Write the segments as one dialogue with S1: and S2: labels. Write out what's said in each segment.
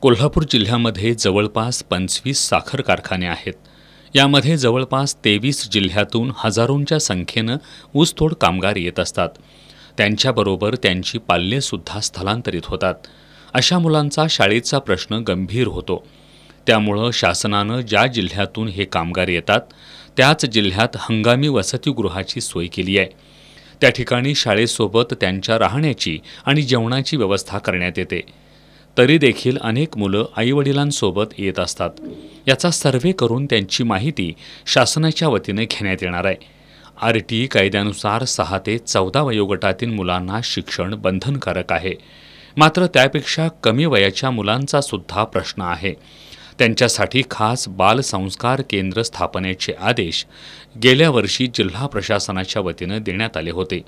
S1: कोल्हापूर जिल्ह्यामध्ये जवळपास 25 साखर कारखाने आहेत। यामध्ये जवळपास 23 जिल्ह्यातून हजारोंच्या संख्येनं ऊसतोड कामगार येत असतात। त्यांच्याबरोबर त्यांची पाल्येसुद्धा स्थलांतरित होतात। अशा मुलांचा शाळेचा प्रश्न गंभीर होतो। त्यामुळे शासनानं ज्या जिल्ह्यातून हे कामगार येतात त्याच जिल्ह्यात हंगामी वसतिगृहाची सोय केली आहे। त्या ठिकाणी शाळेसोबत त्यांच्या राहण्याची आणि जेवणाची व्यवस्था करण्यात येते। तरी देखील अनेक मुलं आईवडिलांसोबत येत असतात। याचा सर्व्हे करून त्यांची माहिती शासनाच्या वतीने घेण्यात येणार आहे। आरटी कायद्यानुसार 6 ते 14 वयोगटातील मुलांना शिक्षण बंधनकारक आहे। मात्र त्यापेक्षा कमी वयाच्या मुलांचा सुद्धा प्रश्न आहे। त्यांच्यासाठी खास बाल संस्कार केंद्र स्थापनेचे आदेश गेल्या वर्षी जिल्हा प्रशासनाच्या वतीने देण्यात आले होते।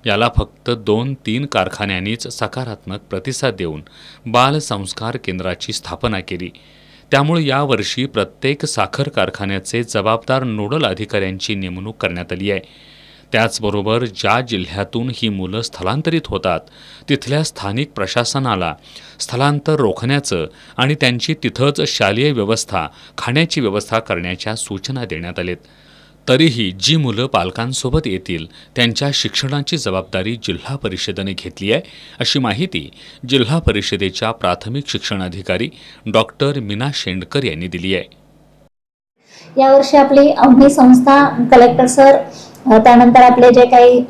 S1: याला फक्त 2-3 कारखान्यांनीच सकारात्मक प्रतिसाद देऊन बाल संस्कार केंद्राची स्थापना केली। त्यामुळे यावर्षी प्रत्येक साखर कारखान्याचे जबाबदार नोडल अधिकाऱ्यांची नेमणूक करण्यात आली आहे। त्याचबरोबर ज्या जिल्ह्यातून ही मुलं स्थलांतरित होतात तिथल्या स्थानिक प्रशासनाला स्थलांतर रोखण्याचं आणि त्यांची तिथंच शालेय व्यवस्था, खाण्याची व्यवस्था करण्याच्या सूचना देण्यात आलेत। तरीही जी मुलं पालकांसोबत येतील त्यांच्या शिक्षणाची जबाबदारी जिल्हा परिषदेने घेतली आहे, अशी माहिती जिल्हा परिषदेच्या प्राथमिक शिक्षण अधिकारी डॉक्टर मीना शेंडकर यांनी दिली आहे।
S2: यावर्षी आपली अवनी संस्था, कलेक्टर सर, त्यानंतर आपले जे काही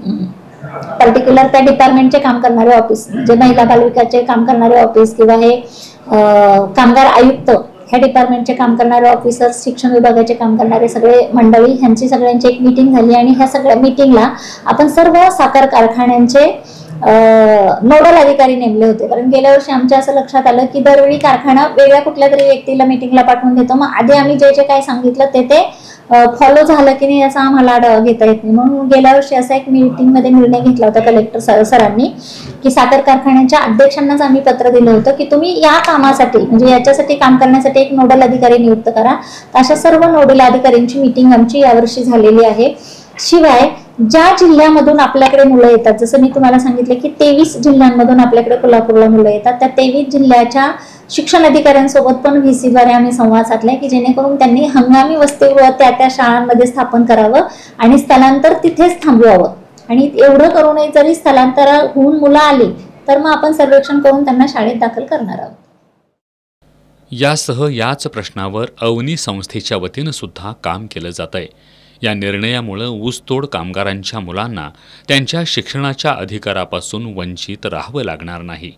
S2: पर्टिक्युलर त्या डिपार्टमेंटचे काम करणारे ऑफिस, जे महिला बालविकासचे काम करणारे ऑफिस किंवा हे कामगार आयुक्त ह्या डिपार्टमेंटचे काम करणारे ऑफिसर्स, शिक्षण विभागाचे काम करणारे सगळे मंडळी, ह्यांची सगळ्यांची एक मीटिंग झाली आणि ह्या सगळ्या मीटिंगला आपण सर्व साखर कारखान्यांचे नोडल अधिकारी नेमले होते। कारण गेल्या वर्षी आमच्या असं लक्षात आलं की दरवेळी कारखाना वेगळ्या कुठल्या तरी व्यक्तीला मीटिंगला पाठवून देतो, मग आधी आम्ही जे जे काय सांगितलं ते फॉलो झालं की नाही याचा आम्हाला आढावा घेता येत नाही। म्हणून गेल्या वर्षी असा एक मीटिंगमध्ये निर्णय घेतला होता कलेक्टर सरांनी की साखर कारखान्याच्या अध्यक्षांनाच आम्ही पत्र दिलं होतं की तुम्ही या कामासाठी म्हणजे याच्यासाठी काम करण्यासाठी एक नोडल अधिकारी नियुक्त करा। अशा सर्व नोडल अधिकाऱ्यांची मीटिंग आमची यावर्षी झालेली आहे। शिवाय ज्या जिल्ह्यामधून आपल्याकडे मुलं येतात, जसं मी तुम्हाला सांगितलं की 23 जिल्ह्यांमधून आपल्याकडे कोल्हापूरला मुलं येतात, त्या 23 जिल्ह्याच्या शिक्षण अधिकाऱ्यांसोबत पण व्हीसीद्वारे आम्ही संवाद साधलाय की जेणेकरून त्यांनी हंगामी वसतिगृह त्या शाळांमध्ये स्थापन करावं आणि स्थलांतर तिथेच थांबवावं। आणि एवढं करू नये, जरी स्थलांतर होऊन मुलं आली तर मग आपण सर्वेक्षण करून त्यांना शाळेत दाखल करणार आहोत।
S1: यासह याच प्रश्नावर अवनी संस्थेच्या वतीनं सुद्धा काम केलं जात आहे। या निर्णयामुळे ऊसतोड कामगारांच्या मुलांना त्यांच्या शिक्षणाच्या अधिकारापासून वंचित राहावं लागणार नाही।